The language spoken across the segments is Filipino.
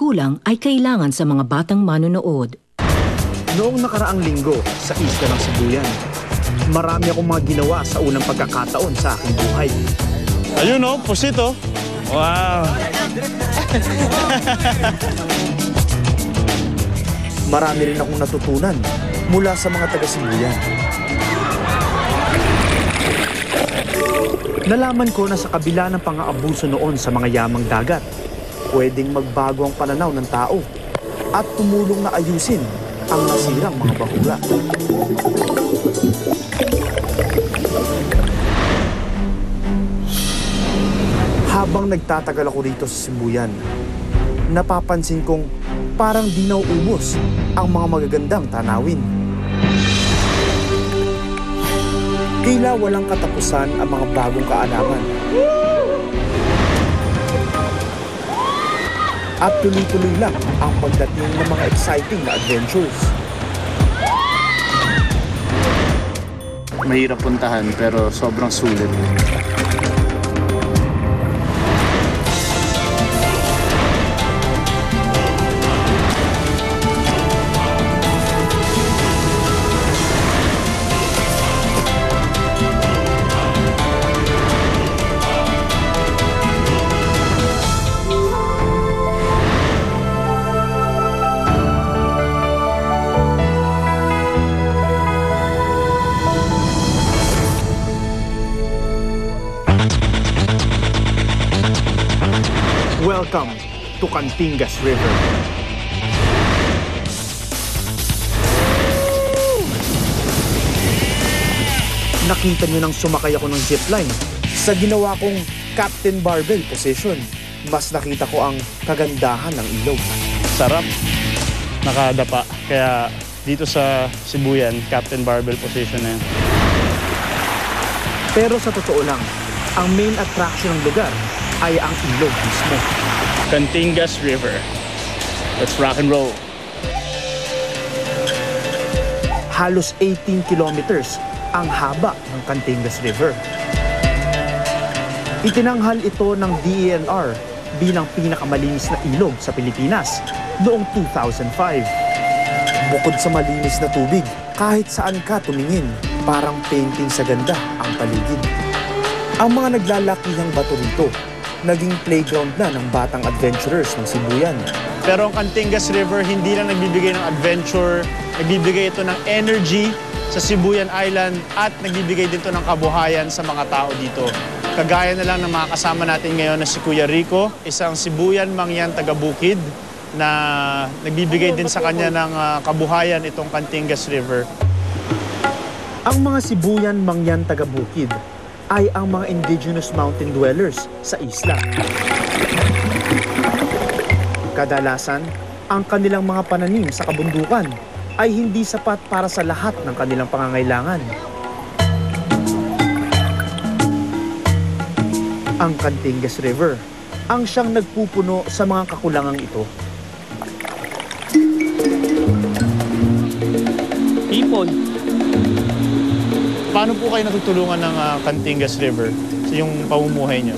kulang ay kailangan sa mga batang manonood. Noong nakaraang linggo sa isla ng Sibuyan, marami akong mga ginawa sa unang pagkakataon sa aking buhay. Ayun o, pusito. Wow! Marami rin akong natutunan mula sa mga taga-Sibuyan. Nalaman ko na sa kabila ng pang-aabuso noon sa mga yamang dagat, pwedeng magbago ang pananaw ng tao at tumulong na ayusin ang nasirang mga bahura. Habang nagtatagal ako rito sa Sibuyan, napapansin kong parang di nauubos ang mga magagandang tanawin. Tila walang katapusan ang mga bagong kaalaman. At tuloy-tuloy lang ang pagdating ng mga exciting na adventures. Mahirap puntahan pero sobrang sulit. Welcome to Cantingas River. Nakita niyo nang sumakay ako ng zipline sa ginawa kong Captain Barbell position. Mas nakita ko ang kagandahan ng ilog. Sarap. Nakadapa. Kaya dito sa Sibuyan, Captain Barbell position na yan. Pero sa totoo lang, ang main attraction ng lugar ay ang ilog mismo. Cantingas River. Let's rock and roll. Halos 18 kilometers ang haba ng Cantingas River. Itinanghal ito ng DENR bilang pinakamalinis na ilog sa Pilipinas noong 2005. Bukod sa malinis na tubig, kahit saan ka tumingin, parang painting sa ganda ang paligid. Ang mga naglalakihang bato rito, naging playground na ng batang adventurers ng Sibuyan. Pero ang Cantingas River hindi lang nagbibigay ng adventure, nagbibigay ito ng energy sa Sibuyan Island at nagbibigay din ito ng kabuhayan sa mga tao dito. Kagaya na lang ng mga kasama natin ngayon na si Kuya Rico, isang Sibuyan Mangyan taga-Bukid na nagbibigay din sa kanya ng kabuhayan itong Cantingas River. Ang mga Sibuyan Mangyan taga-Bukid ay ang mga indigenous mountain dwellers sa isla. Kadalasan, ang kanilang mga pananim sa kabundukan ay hindi sapat para sa lahat ng kanilang pangangailangan. Ang Cantingas River ang siyang nagpupuno sa mga kakulangang ito. Ipon. Paano po kayo natutulungan ng Cantingas River sa yung pamumuhay nyo?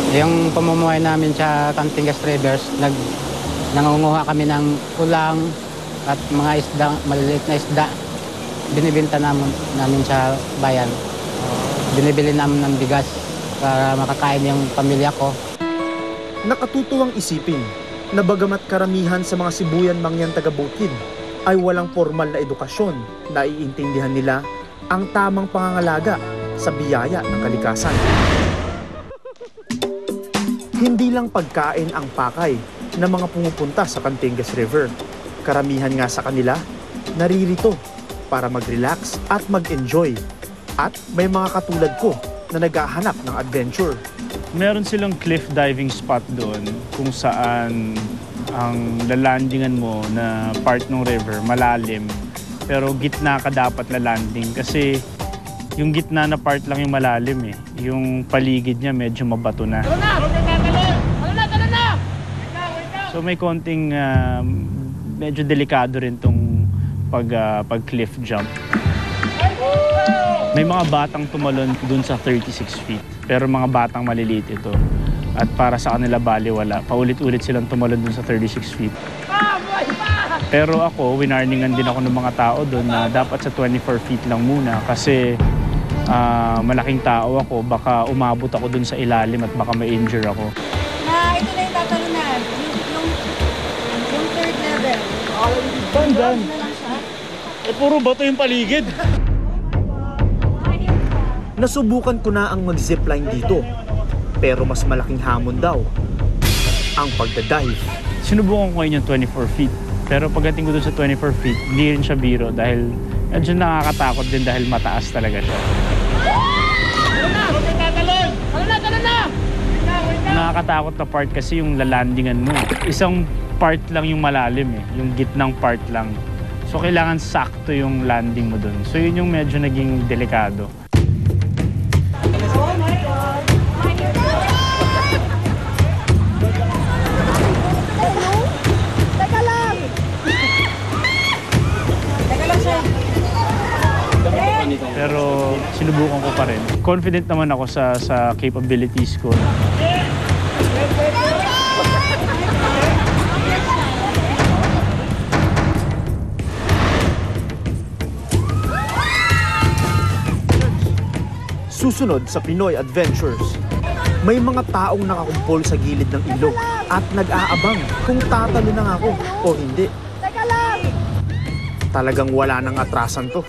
Yung pamumuhay namin sa Cantingas Rivers, nangunguha kami ng ulang at mga isda, maliliit na isda. Binibenta namin sa bayan. Binibili namin ng bigas para makakain yung pamilya ko. Nakatutuwang isipin na bagamat karamihan sa mga Sibuyan Mangyan taga-Bukid ay walang formal na edukasyon na iintindihan nila ang tamang pangangalaga sa biyaya ng kalikasan. Hindi lang pagkain ang pakay ng mga pumupunta sa Cantingas River. Karamihan nga sa kanila, naririto para mag-relax at mag-enjoy. At may mga katulad ko na naghahanap ng adventure. Meron silang cliff diving spot doon kung saan ang lalandingan mo na part ng river, malalim. Pero gitna ka dapat lalanding kasi yung gitna na part lang yung malalim eh. Yung paligid niya medyo mabato na. So may konting medyo delikado rin tong pag cliff jump. May mga batang tumalon dun sa 36 feet. Pero mga batang maliliit ito. At para sa kanila baliwala. Paulit-ulit silang tumalon dun sa 36 feet. Pero ako, winarningan din ako ng mga tao doon na dapat sa 24 feet lang muna kasi malaking tao ako, baka umabot ako dun sa ilalim at baka ma-injure ako. Na ito na yung tatalunan, yung third level. Saan dyan? Na lang siya. Eh, puro bato yung paligid. Nasubukan ko na ang mag-zipline dito, pero mas malaking hamon daw ang pagdadive. Sinubukan ko ngayon yung 24 feet. Pero pagdating ko doon sa 24 feet, hindi rin siya biro dahil medyo nakakatakot din dahil mataas talaga siya. Nakakatakot na part kasi yung lalandingan mo. Isang part lang yung malalim eh, yung gitnang part lang. So kailangan sakto yung landing mo doon. So yun yung medyo naging delikado. Pero sinubukan ko pa rin. Confident naman ako sa capabilities ko. Susunod sa Pinoy Adventures, may mga taong nakakumpol sa gilid ng ilog at nag-aabang kung tatalo na ako o hindi. Teka lang! Talagang wala nang atrasan to.